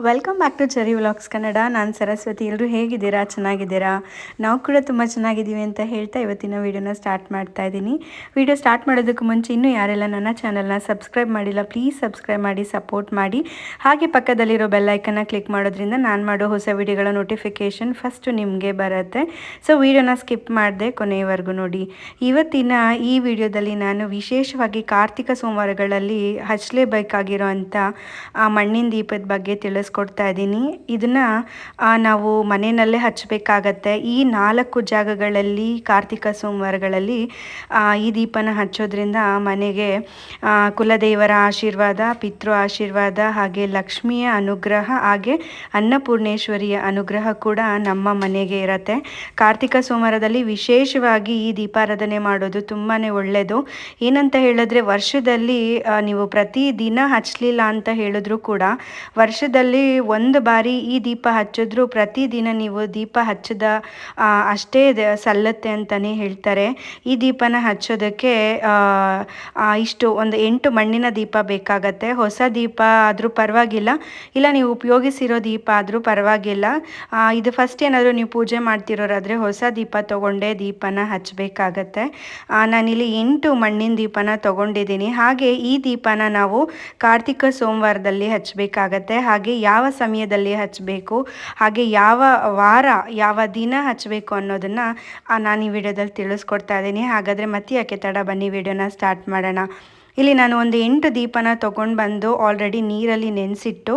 Welcome back to cherry vlogs Kannada. ನಾನು ಸರಸ್ವತಿ. ಎಲ್ಲರೂ ಹೇಗಿದ್ದೀರಾ? ಚೆನ್ನಾಗಿದ್ದೀರಾ? ನಾವು ಕೂಡ ತುಂಬ ಚೆನ್ನಾಗಿದ್ದೀವಿ ಅಂತ ಹೇಳ್ತಾ ಇವತ್ತಿನ ವೀಡಿಯೋನ ಸ್ಟಾರ್ಟ್ ಮಾಡ್ತಾ ಇದ್ದೀನಿ. ವೀಡಿಯೋ ಸ್ಟಾರ್ಟ್ ಮಾಡೋದಕ್ಕೆ ಮುಂಚೆ ಇನ್ನೂ ಯಾರೆಲ್ಲ ನನ್ನ ಚಾನಲ್ನ ಸಬ್ಸ್ಕ್ರೈಬ್ ಮಾಡಿಲ್ಲ, ಪ್ಲೀಸ್ ಸಬ್ಸ್ಕ್ರೈಬ್ ಮಾಡಿ, ಸಪೋರ್ಟ್ ಮಾಡಿ. ಹಾಗೆ ಪಕ್ಕದಲ್ಲಿರೋ ಬೆಲ್ಲೈಕನ್ನ ಕ್ಲಿಕ್ ಮಾಡೋದ್ರಿಂದ ನಾನು ಮಾಡೋ ಹೊಸ ವೀಡಿಯೋಗಳ ನೋಟಿಫಿಕೇಷನ್ ಫಸ್ಟು ನಿಮಗೆ ಬರುತ್ತೆ. ಸೊ ವೀಡಿಯೋನ ಸ್ಕಿಪ್ ಮಾಡದೆ ಕೊನೆಯವರೆಗೂ ನೋಡಿ. ಇವತ್ತಿನ ಈ ವಿಡಿಯೋದಲ್ಲಿ ನಾನು ವಿಶೇಷವಾಗಿ ಕಾರ್ತಿಕ ಸೋಮವಾರಗಳಲ್ಲಿ ಹಚ್ಚಲೇಬೇಕಾಗಿರೋ ಅಂಥ ಮಣ್ಣಿನ ದೀಪದ ಬಗ್ಗೆ ತಿಳಿಸ್ಕೊಡ್ತಾ ಇದ್ದೀನಿ. ಇದನ್ನು ನಾವು ಮನೆಯಲ್ಲೇ ಹಚ್ಚಬೇಕಾಗತ್ತೆ. ಈ 4 ಜಾಗಗಳಲ್ಲಿ ಕಾರ್ತಿಕ ಸೋಮವಾರಗಳಲ್ಲಿ ಈ ದೀಪನ ಹಚ್ಚೋದ್ರಿಂದ ಮನೆಗೆ ಕುಲದೇವರ ಆಶೀರ್ವಾದ, ಪಿತೃ ಆಶೀರ್ವಾದ, ಹಾಗೆ ಲಕ್ಷ್ಮಿಯ ಅನುಗ್ರಹ, ಹಾಗೆ ಅನ್ನಪೂರ್ಣೇಶ್ವರಿಯ ಅನುಗ್ರಹ ಕೂಡ ನಮ್ಮ ಮನೆಗೆ ಇರುತ್ತೆ. ಕಾರ್ತಿಕ ಸೋಮವಾರದಲ್ಲಿ ವಿಶೇಷವಾಗಿ ಈ ದೀಪಾರಾಧನೆ ಮಾಡೋದು ತುಂಬಾ ಒಳ್ಳೆಯದು. ಏನಂತ ಹೇಳಿದ್ರೆ, ವರ್ಷದಲ್ಲಿ ನೀವು ಪ್ರತಿದಿನ ಹಚ್ಚಲಿಲ್ಲ ಅಂತ ಹೇಳಿದ್ರು ಕೂಡ ವರ್ಷದಲ್ಲಿ ಒಂದು ಬಾರಿ ಈ ದೀಪ ಹಚ್ಚಿದ್ರು ಪ್ರತಿದಿನ ನೀವು ದೀಪ ಹಚ್ಚದ ಅಷ್ಟೇ ಸಲ್ಲತ್ತೆ ಅಂತಲೇ ಹೇಳ್ತಾರೆ. ಈ ದೀಪನ ಹಚ್ಚೋದಕ್ಕೆ ಇಷ್ಟು ಒಂದು 8 ಮಣ್ಣಿನ ದೀಪ ಬೇಕಾಗತ್ತೆ. ಹೊಸ ದೀಪ ಆದರೂ ಪರವಾಗಿಲ್ಲ, ಇಲ್ಲ ನೀವು ಉಪಯೋಗಿಸಿರೋ ದೀಪ ಆದರೂ ಪರವಾಗಿಲ್ಲ. ಇದು ಫಸ್ಟ್ ಏನಾದರೂ ನೀವು ಪೂಜೆ ಮಾಡ್ತಿರೋರಾದರೆ ಹೊಸ ದೀಪ ತೊಗೊಂಡೇ ದೀಪನ ಹಚ್ಚಬೇಕಾಗತ್ತೆ. ನಾನಿಲ್ಲಿ 8 ಮಣ್ಣಿನ ದೀಪನ ತೊಗೊಂಡಿದ್ದೀನಿ. ಹಾಗೆ ಈ ದೀಪನ ನಾವು ಕಾರ್ತಿಕ ಸೋಮವಾರದಲ್ಲಿ ಹಚ್ಚಬೇಕಾಗತ್ತೆ. ಹಾಗೆ ಯಾವ ಸಮಯದಲ್ಲಿ ಹಚ್ಚಬೇಕು, ಹಾಗೆ ಯಾವ ವಾರ ಯಾವ ದಿನ ಹಚ್ಚಬೇಕು ಅನ್ನೋದನ್ನು ನಾನು ಈ ವಿಡಿಯೋದಲ್ಲಿ ತಿಳಿಸ್ಕೊಡ್ತಾ ಇದ್ದೀನಿ. ಹಾಗಾದರೆ ಮತ್ತೆ ಯಾಕೆ ತಡ, ಬನ್ನಿ ವಿಡಿಯೋನ ಸ್ಟಾರ್ಟ್ ಮಾಡೋಣ. ಇಲ್ಲಿ ನಾನು ಒಂದು 8 ದೀಪನ ತೊಗೊಂಡು ಬಂದು ಆಲ್ರೆಡಿ ನೀರಲ್ಲಿ ನೆನೆಸಿಟ್ಟು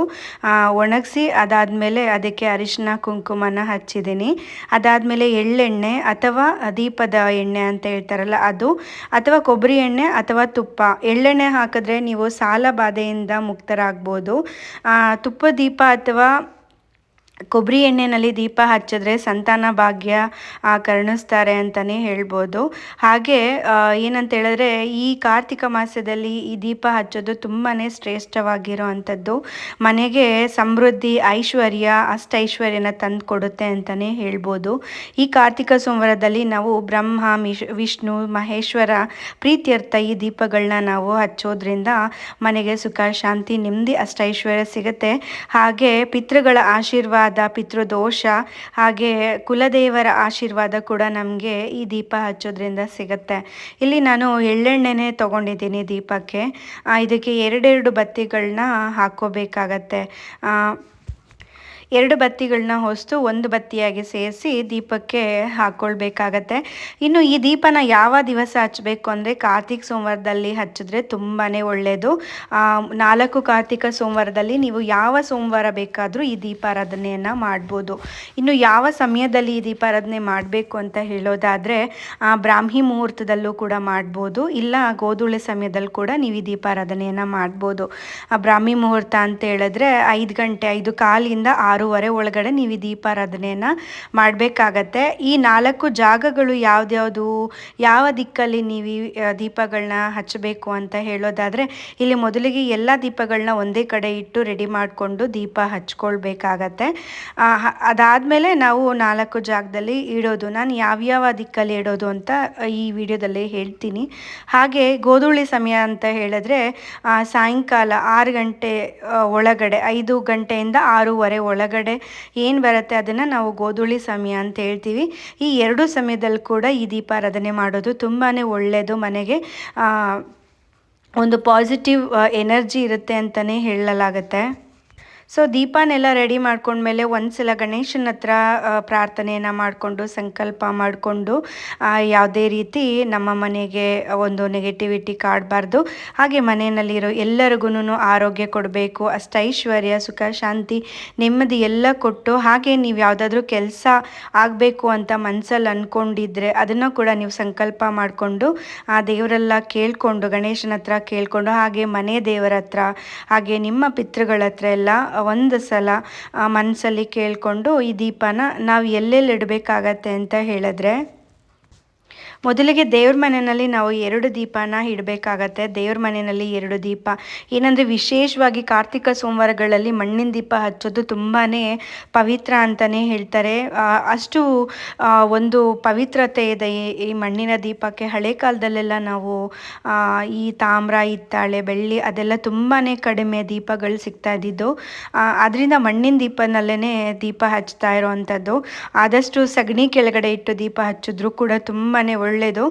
ಒಣಗಿಸಿ ಅದಾದಮೇಲೆ ಅದಕ್ಕೆ ಅರಿಶಿನ ಕುಂಕುಮನ ಹಚ್ಚಿದ್ದೀನಿ. ಅದಾದಮೇಲೆ ಎಳ್ಳೆಣ್ಣೆ ಅಥವಾ ದೀಪದ ಎಣ್ಣೆ ಅಂತ ಹೇಳ್ತಾರಲ್ಲ ಅದು, ಅಥವಾ ಕೊಬ್ಬರಿ ಎಣ್ಣೆ ಅಥವಾ ತುಪ್ಪ. ಎಳ್ಳೆಣ್ಣೆ ಹಾಕಿದ್ರೆ ನೀವು ಸಾಲ ಬಾಧೆಯಿಂದ ಮುಕ್ತರಾಗ್ಬೋದು. ತುಪ್ಪ ದೀಪ ಅಥವಾ ಕೊಬ್ಬರಿ ಎಣ್ಣೆಯಲ್ಲಿ ದೀಪ ಹಚ್ಚಿದ್ರೆ ಸಂತಾನ ಭಾಗ್ಯ ಕರುಣಿಸ್ತಾರೆ ಅಂತಲೇ ಹೇಳ್ಬೋದು. ಹಾಗೆ ಏನಂತ ಹೇಳಿದ್ರೆ, ಈ ಕಾರ್ತಿಕ ಮಾಸದಲ್ಲಿ ಈ ದೀಪ ಹಚ್ಚೋದು ತುಂಬಾ ಶ್ರೇಷ್ಠವಾಗಿರೋ ಅಂಥದ್ದು. ಮನೆಗೆ ಸಮೃದ್ಧಿ, ಐಶ್ವರ್ಯ, ಅಷ್ಟೈಶ್ವರ್ಯನ ತಂದು ಕೊಡುತ್ತೆ ಅಂತಲೇ ಹೇಳ್ಬೋದು. ಈ ಕಾರ್ತಿಕ ಸೋಮವಾರದಲ್ಲಿ ನಾವು ಬ್ರಹ್ಮ, ವಿಷ್ಣು, ಮಹೇಶ್ವರ ಪ್ರೀತ್ಯರ್ಥ ಈ ದೀಪಗಳನ್ನ ನಾವು ಹಚ್ಚೋದ್ರಿಂದ ಮನೆಗೆ ಸುಖ, ಶಾಂತಿ, ನೆಮ್ಮದಿ, ಅಷ್ಟೈಶ್ವರ್ಯ ಸಿಗುತ್ತೆ. ಹಾಗೆ ಪಿತೃಗಳ ಆಶೀರ್ವಾದ, ಪಿತೃದೋಷ, ಹಾಗೆ ಕುಲದೇವರ ಆಶೀರ್ವಾದ ಕೂಡ ನಮಗೆ ಈ ದೀಪ ಹಚ್ಚೋದ್ರಿಂದ ಸಿಗುತ್ತೆ. ಇಲ್ಲಿ ನಾನು ಎಳ್ಳೆಣ್ಣೆನೇ ತೊಗೊಂಡಿದ್ದೀನಿ ದೀಪಕ್ಕೆ. ಇದಕ್ಕೆ 2 ಬತ್ತಿಗಳನ್ನ ಹಾಕ್ಕೋಬೇಕಾಗತ್ತೆ. 2 ಬತ್ತಿಗಳನ್ನ ಹೊಸ್ತು 1 ಬತ್ತಿಯಾಗಿ ಸೇರಿಸಿ ದೀಪಕ್ಕೆ ಹಾಕ್ಕೊಳ್ಬೇಕಾಗತ್ತೆ. ಇನ್ನು ಈ ದೀಪನ ಯಾವ ದಿವಸ ಹಚ್ಚಬೇಕು ಅಂದರೆ, ಕಾರ್ತಿಕ ಸೋಮವಾರದಲ್ಲಿ ಹಚ್ಚಿದ್ರೆ ತುಂಬಾ ಒಳ್ಳೆಯದು. 4 ಕಾರ್ತಿಕ ಸೋಮವಾರದಲ್ಲಿ ನೀವು ಯಾವ ಸೋಮವಾರ ಬೇಕಾದರೂ ಈ ದೀಪಾರಾಧನೆಯನ್ನು ಮಾಡ್ಬೋದು. ಇನ್ನು ಯಾವ ಸಮಯದಲ್ಲಿ ಈ ದೀಪಾರಾಧನೆ ಮಾಡಬೇಕು ಅಂತ ಹೇಳೋದಾದರೆ, ಬ್ರಾಹ್ಮಿ ಮುಹೂರ್ತದಲ್ಲೂ ಕೂಡ ಮಾಡ್ಬೋದು, ಇಲ್ಲ ಗೋಧೂಳಿ ಸಮಯದಲ್ಲಿ ಕೂಡ ನೀವು ಈ ದೀಪಾರಾಧನೆಯನ್ನು ಮಾಡ್ಬೋದು. ಬ್ರಾಹ್ಮಿ ಮುಹೂರ್ತ ಅಂತ ಹೇಳಿದ್ರೆ 5 ಗಂಟೆ 5:15 6:30 ಒಳಗಡೆ ನೀವು ಈ ದೀಪಾರಾಧನೆಯನ್ನು ಮಾಡಬೇಕಾಗತ್ತೆ. ಈ 4 ಜಾಗಗಳು ಯಾವ್ದ್ಯಾವುದು, ಯಾವ ದಿಕ್ಕಲ್ಲಿ ನೀವು ಈ ದೀಪಗಳನ್ನ ಹಚ್ಚಬೇಕು ಅಂತ ಹೇಳೋದಾದರೆ, ಇಲ್ಲಿ ಮೊದಲಿಗೆ ಎಲ್ಲ ದೀಪಗಳನ್ನ ಒಂದೇ ಕಡೆ ಇಟ್ಟು ರೆಡಿ ಮಾಡಿಕೊಂಡು ದೀಪ ಹಚ್ಕೊಳ್ಬೇಕಾಗತ್ತೆ. ಅದಾದಮೇಲೆ ನಾವು 4 ಜಾಗದಲ್ಲಿ ಇಡೋದು. ನಾನು ಯಾವ್ಯಾವ ದಿಕ್ಕಲ್ಲಿ ಇಡೋದು ಅಂತ ಈ ವಿಡಿಯೋದಲ್ಲಿ ಹೇಳ್ತೀನಿ. ಹಾಗೆ ಗೋಧೂಳಿ ಸಮಯ ಅಂತ ಹೇಳಿದ್ರೆ ಸಾಯಂಕಾಲ 6 ಗಂಟೆ ಒಳಗಡೆ, 5 ಗಂಟೆಯಿಂದ 6:30 ಒಳಗಡೆ ಏನು ಬರುತ್ತೆ ಅದನ್ನು ನಾವು ಗೋಧೂಳಿ ಸಮಯ ಅಂತ ಹೇಳ್ತೀವಿ. ಈ 2 ಸಮಯದಲ್ಲಿ ಕೂಡ ಈ ದೀಪಾರಾಧನೆ ಮಾಡೋದು ತುಂಬಾ ಒಳ್ಳೆಯದು. ಮನೆಗೆ ಒಂದು ಪಾಸಿಟಿವ್ ಎನರ್ಜಿ ಇರುತ್ತೆ ಅಂತಲೇ ಹೇಳಲಾಗತ್ತೆ. ಸೊ ದೀಪನೆಲ್ಲ ರೆಡಿ ಮಾಡ್ಕೊಂಡ್ಮೇಲೆ ಒಂದ್ಸಲ ಗಣೇಶನ ಹತ್ರ ಪ್ರಾರ್ಥನೆಯನ್ನು ಮಾಡಿಕೊಂಡು ಸಂಕಲ್ಪ ಮಾಡಿಕೊಂಡು, ಯಾವುದೇ ರೀತಿ ನಮ್ಮ ಮನೆಗೆ ಒಂದು ನೆಗೆಟಿವಿಟಿ ಕಾಡಬಾರ್ದು, ಹಾಗೆ ಮನೆಯಲ್ಲಿರೋ ಎಲ್ಲರಿಗೂ ಆರೋಗ್ಯ ಕೊಡಬೇಕು, ಅಷ್ಟೈಶ್ವರ್ಯ, ಸುಖ, ಶಾಂತಿ, ನೆಮ್ಮದಿ ಎಲ್ಲ ಕೊಟ್ಟು, ಹಾಗೆ ನೀವು ಯಾವುದಾದ್ರೂ ಕೆಲಸ ಆಗಬೇಕು ಅಂತ ಮನಸ್ಸಲ್ಲಿ ಅಂದ್ಕೊಂಡಿದ್ರೆ ಅದನ್ನು ಕೂಡ ನೀವು ಸಂಕಲ್ಪ ಮಾಡಿಕೊಂಡು ಆ ದೇವರೆಲ್ಲ ಕೇಳಿಕೊಂಡು, ಗಣೇಶನ ಹತ್ರ ಕೇಳಿಕೊಂಡು, ಹಾಗೆ ಮನೆ ದೇವರ ಹತ್ರ, ಹಾಗೆ ನಿಮ್ಮ ಪಿತೃಗಳ ಹತ್ರ ಎಲ್ಲ ಒಂದು ಸಲ ಮನಸ್ಸಲ್ಲಿ ಕೇಳಿಕೊಂಡು ಈ ದೀಪನ ನಾವು ಎಲ್ಲೆಲ್ಲಿ ಇಡಬೇಕಾಗತ್ತೆ ಅಂತ ಹೇಳಿದ್ರೆ, ಮೊದಲಿಗೆ ದೇವ್ರ ಮನೆಯಲ್ಲಿ ನಾವು 2 ದೀಪನ ಇಡಬೇಕಾಗತ್ತೆ. ದೇವ್ರ ಮನೆಯಲ್ಲಿ 2 ದೀಪ ಏನಂದರೆ ವಿಶೇಷವಾಗಿ ಕಾರ್ತಿಕ ಸೋಮವಾರಗಳಲ್ಲಿ ಮಣ್ಣಿನ ದೀಪ ಹಚ್ಚೋದು ತುಂಬಾ ಪವಿತ್ರ ಅಂತಲೇ ಹೇಳ್ತಾರೆ. ಅಷ್ಟು ಒಂದು ಪವಿತ್ರತೆ ಇದೆ ಈ ಮಣ್ಣಿನ ದೀಪಕ್ಕೆ. ಹಳೆ ಕಾಲದಲ್ಲೆಲ್ಲ ನಾವು ಈ ತಾಮ್ರ, ಹಿತ್ತಾಳೆ, ಬೆಳ್ಳಿ ಅದೆಲ್ಲ ತುಂಬಾ ಕಡಿಮೆ ದೀಪಗಳು ಸಿಗ್ತಾ ಇದ್ದಿದ್ದು. ಅದರಿಂದ ಮಣ್ಣಿನ ದೀಪನಲ್ಲೇ ದೀಪ ಹಚ್ತಾ ಇರೋವಂಥದ್ದು. ಆದಷ್ಟು ಸಗಣಿ ಕೆಳಗಡೆ ಇಟ್ಟು ದೀಪ ಹಚ್ಚಿದ್ರೂ ಕೂಡ ತುಂಬಾ ಒಳ್ಳೆಯದು.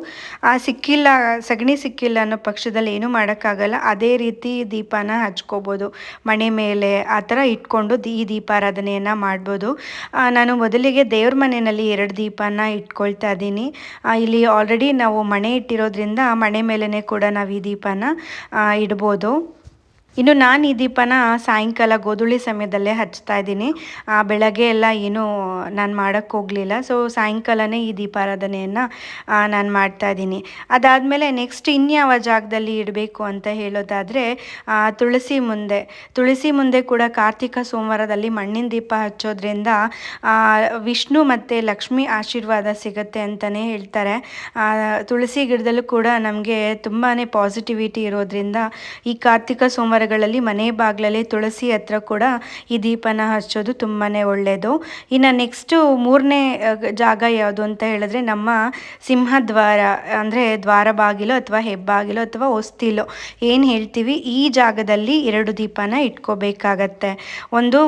ಸಗಣಿ ಸಿಕ್ಕಿಲ್ಲ ಅನ್ನೋ ಪಕ್ಷದಲ್ಲಿ ಏನೂ ಮಾಡೋಕ್ಕಾಗಲ್ಲ. ಅದೇ ರೀತಿ ದೀಪನ ಹಚ್ಕೋಬೋದು. ಮಣೆ ಮೇಲೆ ಆ ಥರ ಇಟ್ಕೊಂಡು ಈ ದೀಪಾರಾಧನೆಯನ್ನು ಮಾಡ್ಬೋದು. ನಾನು ಮೊದಲಿಗೆ ದೇವ್ರ ಮನೆಯಲ್ಲಿ 2 ದೀಪನ ಇಟ್ಕೊಳ್ತಾ ಇದ್ದೀನಿ. ಇಲ್ಲಿ ಆಲ್ರೆಡಿ ನಾವು ಮಣೆ ಇಟ್ಟಿರೋದ್ರಿಂದ ಮಣೆ ಮೇಲೇ ಕೂಡ ನಾವು ಈ ದೀಪನ ಇಡ್ಬೋದು. ಇನ್ನು ನಾನು ಈ ದೀಪನ ಸಾಯಂಕಾಲ ಗೋಧೂಳಿ ಸಮಯದಲ್ಲೇ ಹಚ್ತಾ ಇದ್ದೀನಿ. ಬೆಳಗ್ಗೆ ಎಲ್ಲ ಏನೂ ನಾನು ಮಾಡೋಕ್ಕೆ ಹೋಗಲಿಲ್ಲ. ಸೊ ಸಾಯಂಕಾಲನೇ ಈ ದೀಪಾರಾಧನೆಯನ್ನು ನಾನು ಮಾಡ್ತಾಯಿದ್ದೀನಿ. ಅದಾದಮೇಲೆ ನೆಕ್ಸ್ಟ್ ಇನ್ಯಾವ ಜಾಗದಲ್ಲಿ ಇಡಬೇಕು ಅಂತ ಹೇಳೋದಾದರೆ ತುಳಸಿ ಮುಂದೆ ಕೂಡ ಕಾರ್ತಿಕ ಸೋಮವಾರದಲ್ಲಿ ಮಣ್ಣಿನ ದೀಪ ಹಚ್ಚೋದ್ರಿಂದ ವಿಷ್ಣು ಮತ್ತು ಲಕ್ಷ್ಮಿ ಆಶೀರ್ವಾದ ಸಿಗುತ್ತೆ ಅಂತಲೇ ಹೇಳ್ತಾರೆ. ತುಳಸಿ ಗಿಡದಲ್ಲೂ ಕೂಡ ನಮಗೆ ತುಂಬಾ ಪಾಸಿಟಿವಿಟಿ ಇರೋದ್ರಿಂದ ಈ ಕಾರ್ತಿಕ ಸೋಮವಾರಗಳಲ್ಲಿ ಮನೆ ಬಾಗಿಲಲ್ಲಿ ತುಳಸಿ ಹತ್ರ ಕೂಡ ಈ ದೀಪನ ಹಚ್ಚೋದು ತುಂಬಾ ಒಳ್ಳೆಯದು. ಇನ್ನು ನೆಕ್ಸ್ಟು 3ನೇ ಜಾಗ ಯಾವುದು ಅಂತ ಹೇಳಿದ್ರೆ ನಮ್ಮ ಸಿಂಹದ್ವಾರ, ಅಂದರೆ ದ್ವಾರ ಬಾಗಿಲು ಅಥವಾ ಹೆಬ್ಬಾಗಿಲು ಅಥವಾ ಹೊಸ್ತಿಲು ಏನು ಹೇಳ್ತೀವಿ, ಈ ಜಾಗದಲ್ಲಿ 2 ದೀಪನ ಇಟ್ಕೋಬೇಕಾಗತ್ತೆ. ಒಂದು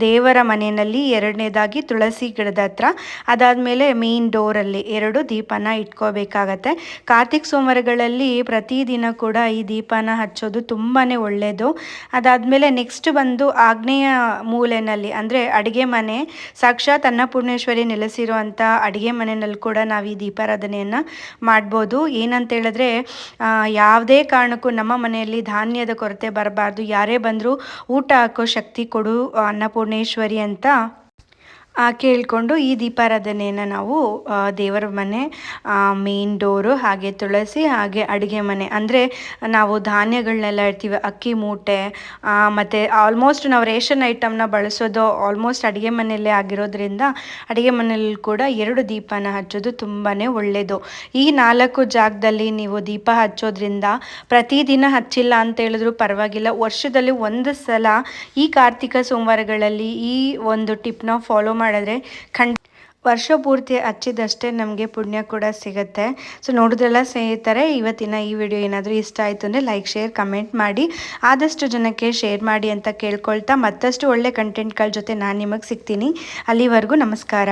ದೇವರ ಮನೆಯಲ್ಲಿ, 2ನೇದಾಗಿ ತುಳಸಿ ಗಿಡದ ಹತ್ರ, ಅದಾದಮೇಲೆ ಮೇನ್ ಡೋರಲ್ಲಿ 2 ದೀಪನ ಇಟ್ಕೋಬೇಕಾಗತ್ತೆ. ಕಾರ್ತಿಕ ಸೋಮವಾರಗಳಲ್ಲಿ ಪ್ರತಿದಿನ ಕೂಡ ಈ ದೀಪನ ಹಚ್ಚೋದು ತುಂಬಾ ಒಳ್ಳೆಯದು. ಅದಾದಮೇಲೆ ನೆಕ್ಸ್ಟ್ ಬಂದು ಆಗ್ನೇಯ ಮೂಲೆಯಲ್ಲಿ, ಅಂದರೆ ಅಡುಗೆ ಮನೆ, ಸಾಕ್ಷಾತ್ ಅನ್ನಪೂರ್ಣೇಶ್ವರಿ ನೆಲೆಸಿರುವಂಥ ಅಡುಗೆ ಮನೆಯಲ್ಲಿ ಕೂಡ ನಾವು ಈ ದೀಪಾರಾಧನೆಯನ್ನು ಮಾಡ್ಬೋದು. ಏನಂತ ಹೇಳಿದ್ರೆ ಯಾವುದೇ ಕಾರಣಕ್ಕೂ ನಮ್ಮ ಮನೆಯಲ್ಲಿ ಧಾನ್ಯದ ಕೊರತೆ ಬರಬಾರ್ದು, ಯಾರೇ ಬಂದರೂ ಊಟ ಹಾಕೋ ಶಕ್ತಿ ಕೊಡು ಅನ್ನಪೂರ್ಣೇಶ್ವರಿ ಅಂತ ಕೇಳಿಕೊಂಡು ಈ ದೀಪಾರಾಧನೆಯನ್ನು ನಾವು ದೇವರ ಮನೆ, ಮೇನ್ ಡೋರು, ಹಾಗೆ ತುಳಸಿ, ಹಾಗೆ ಅಡುಗೆ ಮನೆ, ಅಂದರೆ ನಾವು ಧಾನ್ಯಗಳನ್ನೆಲ್ಲ ಇಡ್ತೀವಿ, ಅಕ್ಕಿ ಮೂಟೆ, ಮತ್ತು ಆಲ್ಮೋಸ್ಟ್ ನಾವು ರೇಷನ್ ಐಟಮ್ನ ಬಳಸೋದು ಆಲ್ಮೋಸ್ಟ್ ಅಡುಗೆ ಮನೆಯಲ್ಲೇ ಆಗಿರೋದ್ರಿಂದ ಅಡುಗೆ ಮನೆಯಲ್ಲಿ ಕೂಡ 2 ದೀಪನ ಹಚ್ಚೋದು ತುಂಬಾ ಒಳ್ಳೆಯದು. ಈ 4 ಜಾಗದಲ್ಲಿ ನೀವು ದೀಪ ಹಚ್ಚೋದ್ರಿಂದ ಪ್ರತಿದಿನ ಹಚ್ಚಿಲ್ಲ ಅಂತ ಹೇಳಿದ್ರು ಪರವಾಗಿಲ್ಲ, ವರ್ಷದಲ್ಲಿ 1 ಸಲ ಈ ಕಾರ್ತಿಕ ಸೋಮವಾರಗಳಲ್ಲಿ ಈ ಒಂದು ಟಿಪ್ನ ಫಾಲೋ ಮಾಡಿದ್ರೆ ವರ್ಷ ಪೂರ್ತಿ ಹಚ್ಚಿದಷ್ಟೇ ನಮಗೆ ಪುಣ್ಯ ಕೂಡ ಸಿಗುತ್ತೆ. ಸೊ ನೋಡಿದ್ರೆಲ್ಲ ಸ್ನೇಹಿತರೆ, ಇವತ್ತಿನ ಈ ವಿಡಿಯೋ ಏನಾದರೂ ಇಷ್ಟ ಆಯಿತು ಅಂದರೆ ಲೈಕ್, ಶೇರ್, ಕಮೆಂಟ್ ಮಾಡಿ, ಆದಷ್ಟು ಜನಕ್ಕೆ ಶೇರ್ ಮಾಡಿ ಅಂತ ಕೇಳ್ಕೊಳ್ತಾ ಮತ್ತಷ್ಟು ಒಳ್ಳೆ ಕಂಟೆಂಟ್ಗಳ ಜೊತೆ ನಾನು ನಿಮಗೆ ಸಿಗ್ತೀನಿ. ಅಲ್ಲಿವರೆಗೂ ನಮಸ್ಕಾರ.